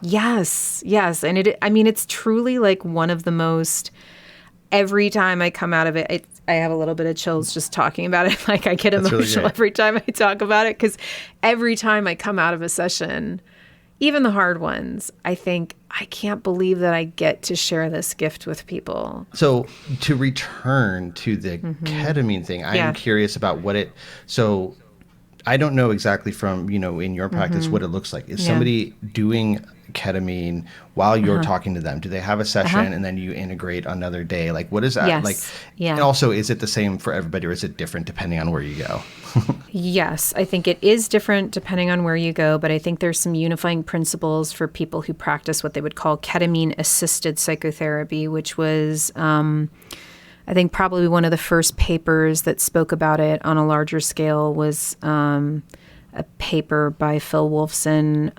Yes, yes. And it's truly like one of the most, every time I come out of it, I have a little bit of chills just talking about it. Like I get That's really emotional great. every time I talk about it, because every time I come out of a session, even the hard ones, I think, I can't believe that I get to share this gift with people. So to return to the ketamine thing, I'm Yeah. curious about so I don't know exactly from, in your practice what it looks like. Is Yeah. somebody doing ketamine while you're talking to them? Do they have a session and then you integrate another day? Like, what is that like? Yes. And Yeah. also, is it the same for everybody or is it different depending on where you go? Yes, I think it is different depending on where you go, but I think there's some unifying principles for people who practice what they would call ketamine assisted psychotherapy, which was, I think, probably one of the first papers that spoke about it on a larger scale was a paper by Phil Wolfson,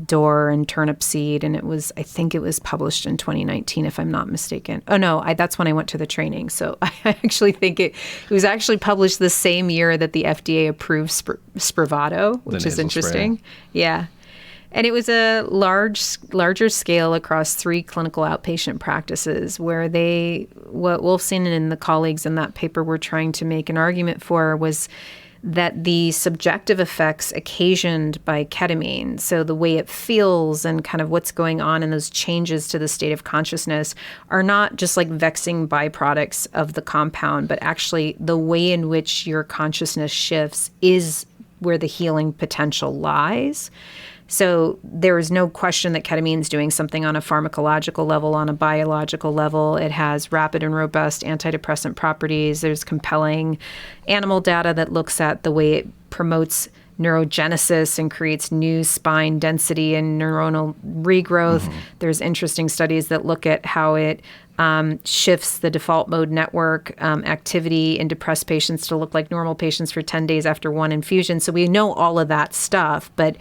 Dorr, and Turnipseed, and I think it was published in 2019, if I'm not mistaken. Oh no, that's when I went to the training. So I actually think it was actually published the same year that the FDA approved Spravato, which is nasal interesting. spray. Yeah. And it was a larger scale across 3 clinical outpatient practices where what Wolfson and the colleagues in that paper were trying to make an argument for was that the subjective effects occasioned by ketamine, so the way it feels and kind of what's going on in those changes to the state of consciousness, are not just like vexing byproducts of the compound, but actually the way in which your consciousness shifts is where the healing potential lies. So there is no question that ketamine is doing something on a pharmacological level, on a biological level. It has rapid and robust antidepressant properties. There's compelling animal data that looks at the way it promotes neurogenesis and creates new spine density and neuronal regrowth. There's interesting studies that look at how it shifts the default mode network activity in depressed patients to look like normal patients for 10 days after one infusion. So we know all of that stuff, but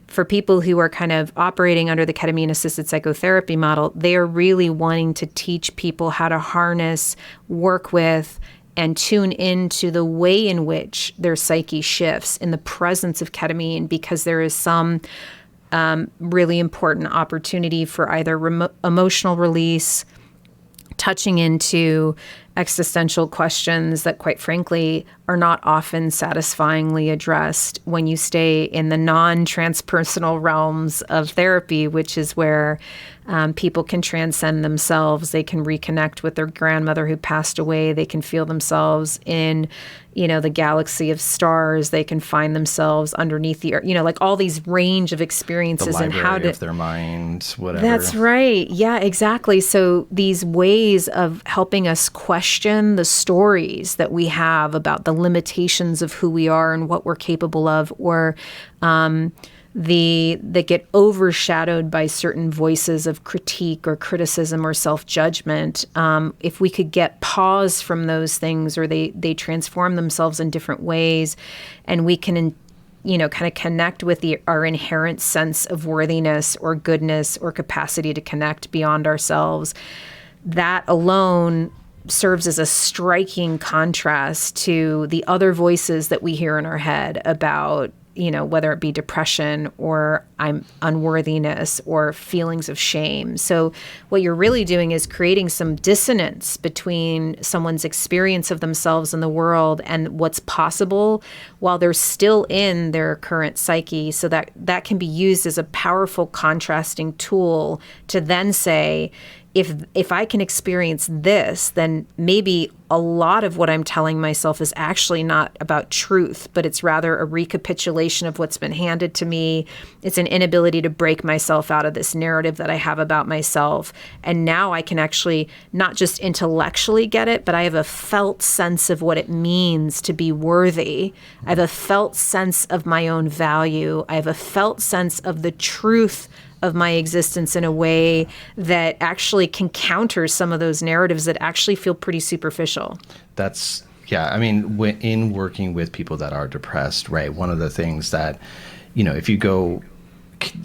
for people who are kind of operating under the ketamine-assisted psychotherapy model, they are really wanting to teach people how to harness, work with, and tune into the way in which their psyche shifts in the presence of ketamine, because there is some really important opportunity for either emotional release, touching into existential questions that, quite frankly, are not often satisfyingly addressed when you stay in the non-transpersonal realms of therapy, which is where people can transcend themselves. They can reconnect with their grandmother who passed away. They can feel themselves in, the galaxy of stars. They can find themselves underneath the earth, like all these range of experiences The and how library to. of their mind, whatever. That's right. Yeah, exactly. So these ways of helping us question the stories that we have about the limitations of who we are and what we're capable of, or that get overshadowed by certain voices of critique or criticism or self-judgment. If we could get pause from those things, or they transform themselves in different ways, and we can kind of connect with our inherent sense of worthiness or goodness or capacity to connect beyond ourselves, that alone serves as a striking contrast to the other voices that we hear in our head about, whether it be depression or unworthiness or feelings of shame. So what you're really doing is creating some dissonance between someone's experience of themselves in the world and what's possible while they're still in their current psyche. So that can be used as a powerful contrasting tool to then say, if I can experience this, then maybe a lot of what I'm telling myself is actually not about truth, but it's rather a recapitulation of what's been handed to me. It's an inability to break myself out of this narrative that I have about myself. And now I can actually not just intellectually get it, but I have a felt sense of what it means to be worthy. I have a felt sense of my own value. I have a felt sense of the truth of my existence in a way that actually can counter some of those narratives that actually feel pretty superficial. I mean, in working with people that are depressed, right, one of the things that, if you go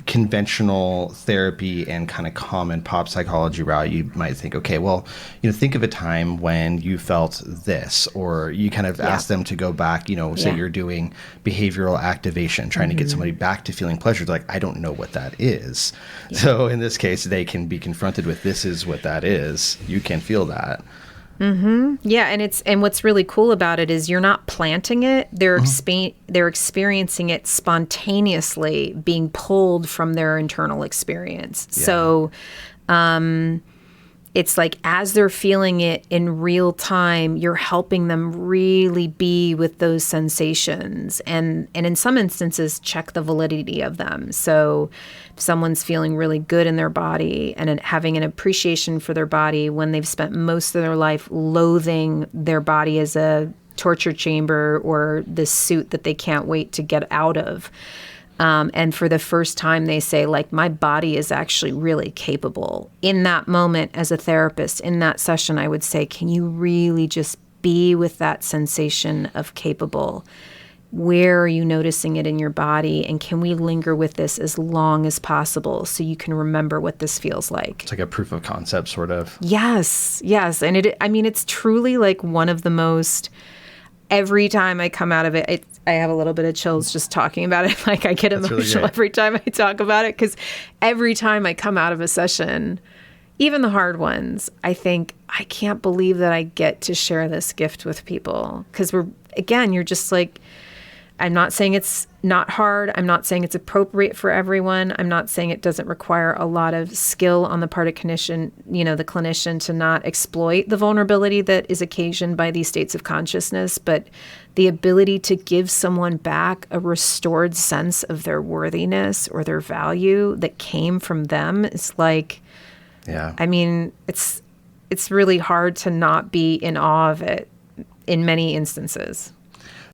conventional therapy and kind of common pop psychology route, you might think, okay, well, think of a time when you felt this, or you kind of ask them to go back, say you're doing behavioral activation, trying to get somebody back to feeling pleasure. They're like, I don't know what that is. So in this case, they can be confronted with, this is what that is. You can feel that. Yeah, and what's really cool about it is you're not planting it. They're they're experiencing it spontaneously, being pulled from their internal experience. Yeah. So it's like as they're feeling it in real time, you're helping them really be with those sensations and in some instances check the validity of them. So if someone's feeling really good in their body and having an appreciation for their body when they've spent most of their life loathing their body as a torture chamber or this suit that they can't wait to get out of. And for the first time, they say, like, my body is actually really capable. In that moment, as a therapist, in that session, I would say, can you really just be with that sensation of capable? Where are you noticing it in your body? And can we linger with this as long as possible so you can remember what this feels like? It's like a proof of concept, sort of. Yes. And it's truly like one of the most... Every time I come out of it, I have a little bit of chills just talking about it. Like I get emotional every time I talk about it, because every time I come out of a session, even the hard ones, I think, I can't believe that I get to share this gift with people. Because you're just like, I'm not saying it's not hard. I'm not saying it's appropriate for everyone. I'm not saying it doesn't require a lot of skill on the part of the clinician to not exploit the vulnerability that is occasioned by these states of consciousness, but the ability to give someone back a restored sense of their worthiness or their value that came from them is like, it's really hard to not be in awe of it in many instances.